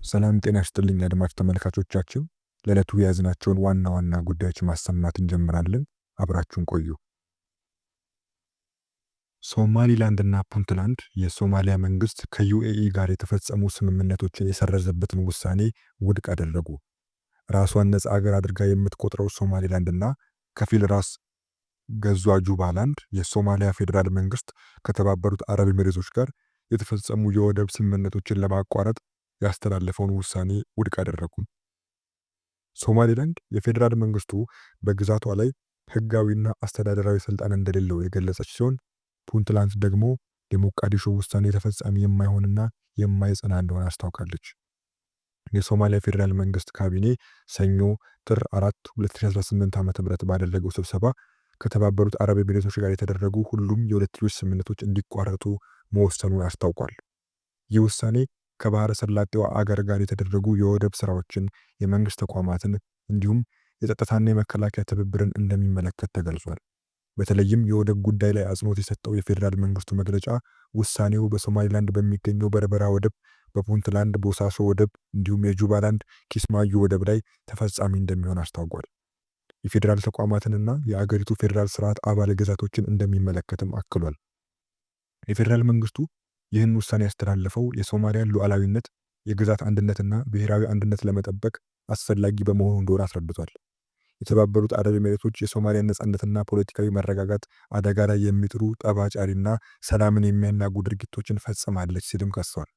ሰላም ጤና ይስጥልኝ አድማጭ ተመልካቾቻችን፣ ለዕለቱ የያዝናቸውን ዋና ዋና ጉዳዮች ማሰማት እንጀምራለን። አብራችሁን ቆዩ። ሶማሊላንድና ፑንትላንድ የሶማሊያ መንግስት ከዩኤኢ ጋር የተፈጸሙ ስምምነቶችን የሰረዘበትን ውሳኔ ውድቅ አደረጉ። ራሷን ነጻ አገር አድርጋ የምትቆጥረው ሶማሊላንድና ከፊል ራስ ገዟ ጁባላንድ የሶማሊያ ፌዴራል መንግስት ከተባበሩት አረብ ኤሚሬቶች ጋር የተፈጸሙ የወደብ ስምምነቶችን ለማቋረጥ ያስተላለፈውን ውሳኔ ውድቅ አደረጉ። ሶማሊላንድ የፌዴራል መንግስቱ በግዛቷ ላይ ህጋዊና አስተዳደራዊ ስልጣን እንደሌለው የገለጸች ሲሆን፣ ፑንትላንድ ደግሞ የሞቃዲሾ ውሳኔ ተፈጻሚ የማይሆንና የማይጸና እንደሆነ አስታውቃለች። የሶማሊያ ፌዴራል መንግስት ካቢኔ ሰኞ ጥር 4 2018 ዓ.ም ባደረገው ስብሰባ ከተባበሩት አረብ ኤሚሬቶች ጋር የተደረጉ ሁሉም የሁለትዮሽ ስምምነቶች እንዲቋረጡ መወሰኑን አስታውቋል። ይህ ውሳኔ ከባህረ ሰላጤው አገር ጋር የተደረጉ የወደብ ስራዎችን፣ የመንግስት ተቋማትን እንዲሁም የጸጥታና የመከላከያ ትብብርን እንደሚመለከት ተገልጿል። በተለይም የወደብ ጉዳይ ላይ አጽንኦት የሰጠው የፌዴራል መንግስቱ መግለጫ ውሳኔው በሶማሊላንድ በሚገኘው በርበራ ወደብ፣ በፑንትላንድ ቦሳሶ ወደብ እንዲሁም የጁባላንድ ኪስማዩ ወደብ ላይ ተፈጻሚ እንደሚሆን አስታውቋል። የፌዴራል ተቋማትንና የአገሪቱ ፌዴራል ስርዓት አባል ግዛቶችን እንደሚመለከትም አክሏል። የፌዴራል መንግስቱ ይህን ውሳኔ ያስተላለፈው የሶማሊያን ሉዓላዊነት፣ የግዛት አንድነትና ብሔራዊ አንድነት ለመጠበቅ አስፈላጊ በመሆኑ እንደሆነ አስረድቷል። የተባበሩት አረብ ኤሚሬቶች የሶማሊያን ነጻነትና ፖለቲካዊ መረጋጋት አደጋ ላይ የሚጥሉ ጠባጫሪና ሰላምን የሚያናጉ ድርጊቶችን ፈጽማለች ሲልም ከሷል።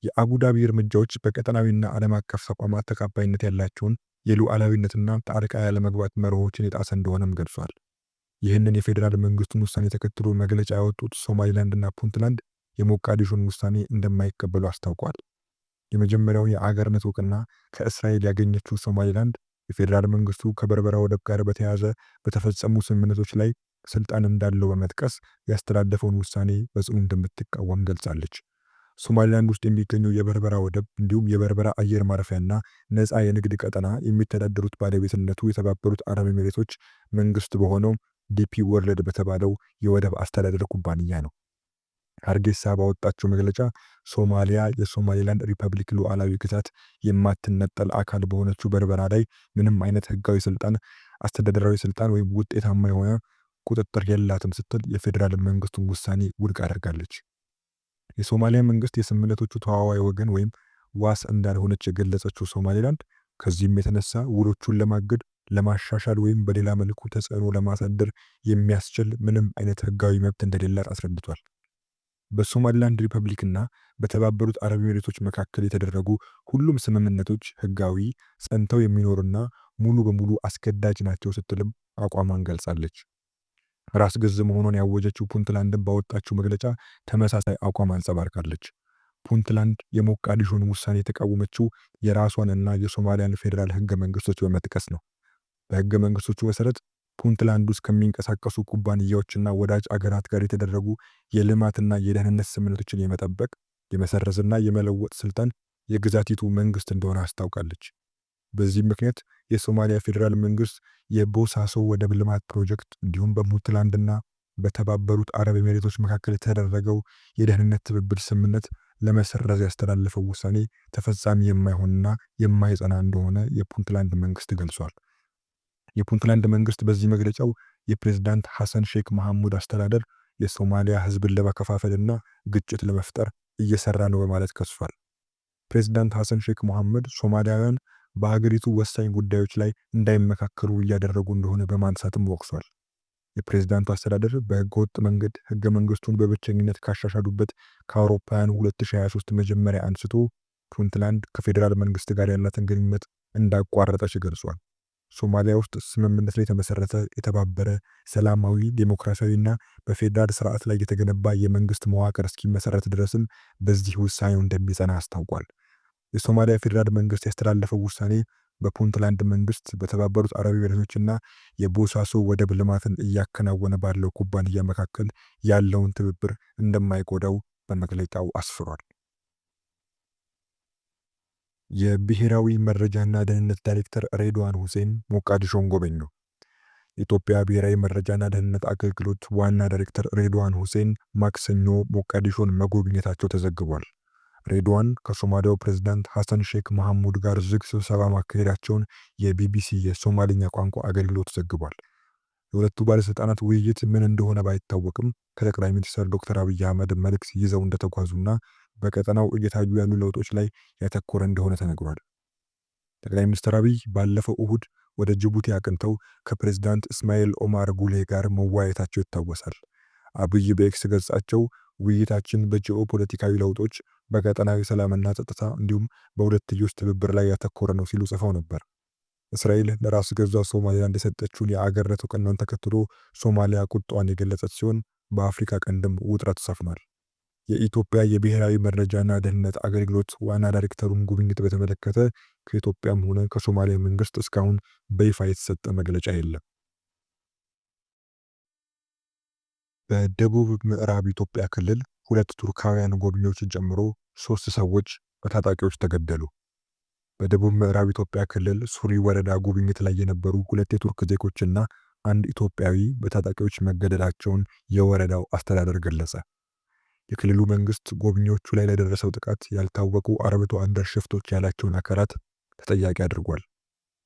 የአቡዳቢ እርምጃዎች በቀጠናዊና ዓለም አቀፍ ተቋማት ተቀባይነት ያላቸውን የሉዓላዊነትና ጣልቃ ያለመግባት መርሆችን የጣሰ እንደሆነም ገልጿል። ይህንን የፌዴራል መንግስቱን ውሳኔ ተከትሎ መግለጫ ያወጡት ሶማሊላንድና ፑንትላንድ የሞቃዲሾን ውሳኔ እንደማይቀበሉ አስታውቋል። የመጀመሪያው የአገርነት እውቅና ከእስራኤል ያገኘችው ሶማሊላንድ የፌዴራል መንግስቱ ከበርበራ ወደብ ጋር በተያያዘ በተፈጸሙ ስምምነቶች ላይ ስልጣን እንዳለው በመጥቀስ ያስተላለፈውን ውሳኔ በጽኑ እንደምትቃወም ገልጻለች። ሶማሊላንድ ውስጥ የሚገኘው የበርበራ ወደብ እንዲሁም የበርበራ አየር ማረፊያና ነፃ የንግድ ቀጠና የሚተዳደሩት ባለቤትነቱ የተባበሩት አረብ ኤሚሬቶች መንግስት በሆነው ዲፒ ወርልድ በተባለው የወደብ አስተዳደር ኩባንያ ነው። ሀርጌሳ ባወጣችው መግለጫ ሶማሊያ የሶማሊላንድ ሪፐብሊክ ሉዓላዊ ግዛት የማትነጠል አካል በሆነችው በርበራ ላይ ምንም አይነት ህጋዊ ስልጣን፣ አስተዳደራዊ ስልጣን ወይም ውጤታማ የሆነ ቁጥጥር የላትም ስትል የፌዴራል መንግስቱን ውሳኔ ውድቅ አደርጋለች። የሶማሊያ መንግስት የስምምነቶቹ ተዋዋይ ወገን ወይም ዋስ እንዳልሆነች የገለጸችው ሶማሊላንድ ከዚህም የተነሳ ውሎቹን ለማገድ፣ ለማሻሻል ወይም በሌላ መልኩ ተጽዕኖ ለማሳደር የሚያስችል ምንም አይነት ህጋዊ መብት እንደሌላት አስረድቷል። በሶማሊላንድ ሪፐብሊክና በተባበሩት አረብ ኤሚሬቶች መካከል የተደረጉ ሁሉም ስምምነቶች ህጋዊ፣ ጸንተው የሚኖሩና ሙሉ በሙሉ አስገዳጅ ናቸው ስትልም አቋሟን ገልጻለች። ራስ ገዝ መሆኗን ያወጀችው ፑንትላንድን ባወጣችው መግለጫ ተመሳሳይ አቋም አንጸባርቃለች። ፑንትላንድ የሞቃዲሾን ውሳኔ የተቃወመችው የራሷንና የሶማሊያን ፌዴራል ህገ መንግስቶች በመጥቀስ ነው። በህገ መንግስቶቹ መሰረት ፑንትላንድ ውስጥ ከሚንቀሳቀሱ ኩባንያዎችና ወዳጅ አገራት ጋር የተደረጉ የልማትና የደህንነት ስምምነቶችን የመጠበቅ፣ የመሰረዝና የመለወጥ ስልጣን የግዛቲቱ መንግስት እንደሆነ አስታውቃለች። በዚህ ምክንያት የሶማሊያ ፌዴራል መንግስት የቦሳሶ ወደብ ልማት ፕሮጀክት እንዲሁም በፑንትላንድና በተባበሩት አረብ ኤሚሬቶች መካከል የተደረገው የደህንነት ትብብር ስምምነት ለመሰረዝ ያስተላለፈው ውሳኔ ተፈጻሚ የማይሆንና የማይጸና እንደሆነ የፑንትላንድ መንግስት ገልጿል። የፑንትላንድ መንግስት በዚህ መግለጫው የፕሬዝዳንት ሐሰን ሼክ መሐሙድ አስተዳደር የሶማሊያ ህዝብን ለመከፋፈልና ግጭት ለመፍጠር እየሰራ ነው በማለት ከሷል። ፕሬዝዳንት ሐሰን ሼክ መሐሙድ ሶማሊያውያን በሀገሪቱ ወሳኝ ጉዳዮች ላይ እንዳይመካከሩ እያደረጉ እንደሆነ በማንሳትም ወቅሷል። የፕሬዝዳንቱ አስተዳደር በህገወጥ መንገድ ህገ መንግስቱን በብቸኝነት ካሻሻሉበት ከአውሮፓውያኑ 2023 መጀመሪያ አንስቶ ፑንትላንድ ከፌዴራል መንግስት ጋር ያላትን ግንኙነት እንዳቋረጠች ገልጿል። ሶማሊያ ውስጥ ስምምነት ላይ የተመሰረተ የተባበረ ሰላማዊ ዴሞክራሲያዊና በፌዴራል ስርዓት ላይ የተገነባ የመንግስት መዋቅር እስኪመሰረት ድረስም በዚህ ውሳኔው እንደሚጸና አስታውቋል። የሶማሊያ ፌዴራል መንግስት ያስተላለፈው ውሳኔ በፑንትላንድ መንግስት በተባበሩት አረብ ኤሚሬቶችና የቦሳሶ ወደብ ልማትን እያከናወነ ባለው ኩባንያ መካከል ያለውን ትብብር እንደማይጎዳው በመግለጫው አስፍሯል። የብሔራዊ መረጃና ደህንነት ዳይሬክተር ሬድዋን ሁሴን ሞቃዲሾን ጎበኙ። የኢትዮጵያ ብሔራዊ መረጃና ደህንነት አገልግሎት ዋና ዳይሬክተር ሬድዋን ሁሴን ማክሰኞ ሞቃዲሾን መጎብኘታቸው ተዘግቧል። ሬድዋን ከሶማሊያው ፕሬዝዳንት ሐሰን ሼክ መሐሙድ ጋር ዝግ ስብሰባ ማካሄዳቸውን የቢቢሲ የሶማሊኛ ቋንቋ አገልግሎት ዘግቧል። የሁለቱ ባለሥልጣናት ውይይት ምን እንደሆነ ባይታወቅም ከጠቅላይ ሚኒስትር ዶክተር አብይ አህመድ መልእክት ይዘው እንደተጓዙና በቀጠናው እየታዩ ያሉ ለውጦች ላይ ያተኮረ እንደሆነ ተነግሯል። ጠቅላይ ሚኒስትር አብይ ባለፈው እሁድ ወደ ጅቡቲ አቅንተው ከፕሬዝዳንት እስማኤል ኦማር ጉሌህ ጋር መወያየታቸው ይታወሳል። አብይ በኤክስ ገጻቸው ውይይታችን በጂኦ ፖለቲካዊ ለውጦች፣ በቀጠናዊ ሰላምና ጸጥታ እንዲሁም በሁለትዮሽ ትብብር ላይ ያተኮረ ነው ሲሉ ጽፈው ነበር። እስራኤል ለራስ ገዟ ሶማሊላንድ የሰጠችውን የአገርነት እውቅናን ተከትሎ ሶማሊያ ቁጣዋን የገለጸች ሲሆን በአፍሪካ ቀንድም ውጥረት ሰፍኗል። የኢትዮጵያ የብሔራዊ መረጃና ደህንነት አገልግሎት ዋና ዳይሬክተሩን ጉብኝት በተመለከተ ከኢትዮጵያም ሆነ ከሶማሊያ መንግስት እስካሁን በይፋ የተሰጠ መግለጫ የለም። በደቡብ ምዕራብ ኢትዮጵያ ክልል 2 ቱርካውያን ጎብኚዎችን ጨምሮ 3 ሰዎች በታጣቂዎች ተገደሉ። በደቡብ ምዕራብ ኢትዮጵያ ክልል ሱሪ ወረዳ ጉብኝት ላይ የነበሩ 2 የቱርክ ዜጎችና አንድ ኢትዮጵያዊ በታጣቂዎች መገደላቸውን የወረዳው አስተዳደር ገለጸ። የክልሉ መንግስት ጎብኚዎቹ ላይ ለደረሰው ጥቃት ያልታወቁ አርብቶ አደር ሽፍቶች ያላቸውን አካላት ተጠያቂ አድርጓል።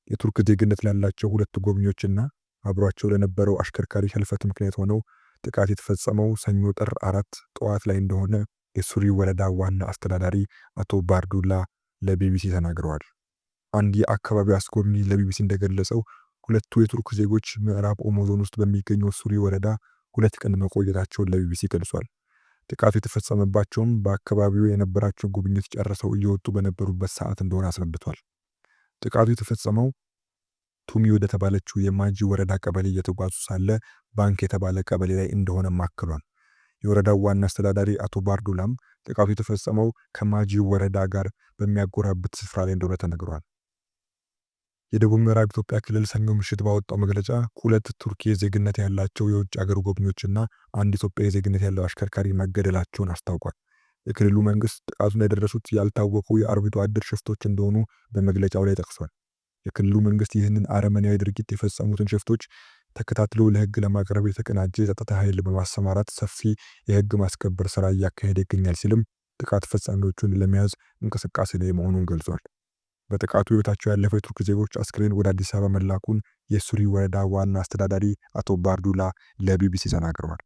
የቱርክ ዜግነት ላላቸው 2 ጎብኚዎችና አብሯቸው ለነበረው አሽከርካሪ ህልፈት ምክንያት ሆነው ጥቃት የተፈጸመው ሰኞ ጥር 4 ጠዋት ላይ እንደሆነ የሱሪ ወረዳ ዋና አስተዳዳሪ አቶ ባርዱላ ለቢቢሲ ተናግረዋል። አንድ የአካባቢው አስጎብኚ ለቢቢሲ እንደገለጸው 2 የቱርክ ዜጎች ምዕራብ ኦሞ ዞን ውስጥ በሚገኘው ሱሪ ወረዳ 2 ቀን መቆየታቸውን ለቢቢሲ ገልጿል። ጥቃቱ የተፈጸመባቸውም በአካባቢው የነበራቸው ጉብኝት ጨርሰው እየወጡ በነበሩበት ሰዓት እንደሆነ አስረድቷል። ጥቃቱ የተፈጸመው ቱሚ ወደ ተባለችው የማጂ ወረዳ ቀበሌ እየተጓዙ ሳለ ባንክ የተባለ ቀበሌ ላይ እንደሆነ አክሏል። የወረዳው ዋና አስተዳዳሪ አቶ ባርዱላም ጥቃቱ የተፈጸመው ከማጂ ወረዳ ጋር በሚያጎራብት ስፍራ ላይ እንደሆነ ተነግሯል። የደቡብ ምዕራብ ኢትዮጵያ ክልል ሰኞ ምሽት ባወጣው መግለጫ 2 ቱርክ ዜግነት ያላቸው የውጭ አገር ጎብኚዎችና አንድ ኢትዮጵያዊ ዜግነት ያለው አሽከርካሪ መገደላቸውን አስታውቋል። የክልሉ መንግስት ጥቃቱን ያደረሱት ያልታወቁ የአርብቶ አደር ሽፍቶች እንደሆኑ በመግለጫው ላይ ጠቅሷል። የክልሉ መንግስት ይህንን አረመኔያዊ ድርጊት የፈጸሙትን ሽፍቶች ተከታትሎ ለህግ ለማቅረብ የተቀናጀ የጸጥታ ኃይል በማሰማራት ሰፊ የህግ ማስከበር ስራ እያካሄደ ይገኛል ሲልም ጥቃት ፈጻሚዎቹን ለመያዝ እንቅስቃሴ ላይ መሆኑን ገልጿል። በጥቃቱ ህይወታቸው ያለፈው የቱርክ ዜጎች አስክሬን ወደ አዲስ አበባ መላኩን የሱሪ ወረዳ ዋና አስተዳዳሪ አቶ ባርዱላ ለቢቢሲ ተናግረዋል።